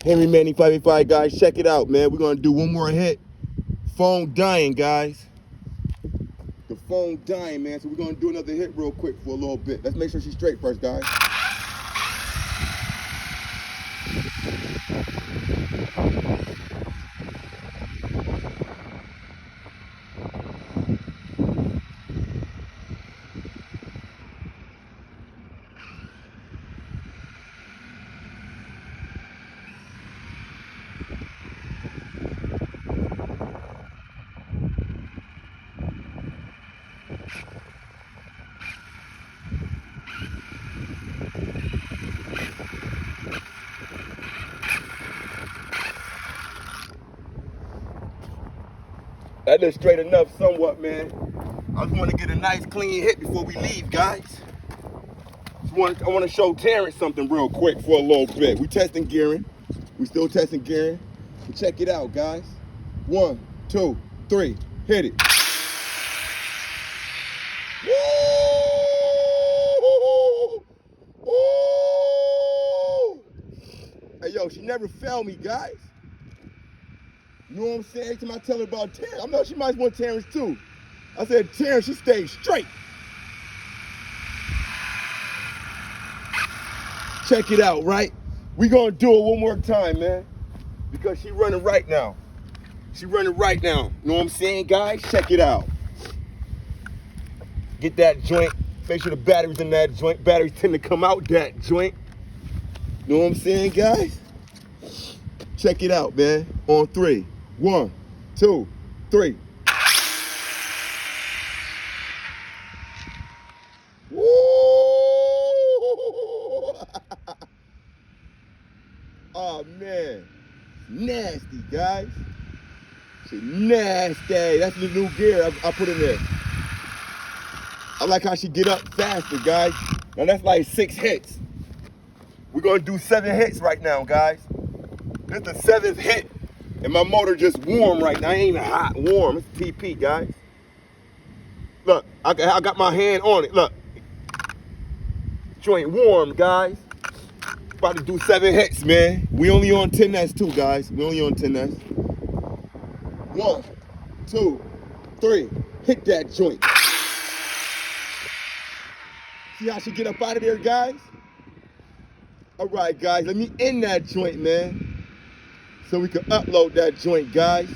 Henry Manning 585, guys. Check it out, man. We're going to do one more hit. Phone dying, guys. The phone dying, man. So we're going to do another hit real quick for a little bit. Let's make sure she's straight first, guys. That is straight enough somewhat, man. I just want to get a nice clean hit before we leave, guys. I want to show Terrence something real quick for a little bit. We testing gearing. We still testing gearing. But check it out, guys. 1, 2, 3, hit it. Woo! Woo! Hey, yo, she never failed me, guys. You know what I'm saying? Every time I tell her about Terrence, I know she might want Terrence too. I said, Terrence, she stayed straight. Check it out, right? We gonna do it one more time, man. Because she running right now. She running right now. You know what I'm saying, guys? Check it out. Get that joint. Make sure the battery's in that joint. Batteries tend to come out that joint. You know what I'm saying, guys? Check it out, man. On 3. 1, 2, 3. Woo! Oh man, nasty, guys. Shit nasty. That's the new gear I put in there. I like how she get up faster, guys. Now that's like 6 hits. We're gonna do 7 hits right now, guys. This is the 7th hit. And my motor just warm right now. It ain't even hot, warm. It's TP, guys. Look, I got my hand on it. Look. Joint warm, guys. About to do 7 hits, man. We only on 10S too, guys. We only on 10S. 1, 2, 3. Hit that joint. See how she get up out of there, guys? All right, guys. Let me end that joint, man. So we can upload that joint, guys.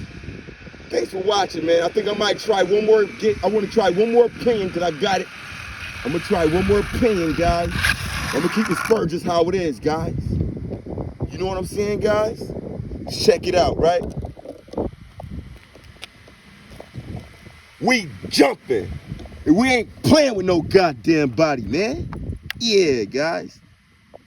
Thanks for watching, man. I think I might try one more. I want to try one more opinion because I got it. I'm going to try one more opinion, guys. I'm going to keep the spur just how it is, guys. You know what I'm saying, guys? Check it out, right? We jumping. And we ain't playing with no goddamn body, man. Yeah, guys.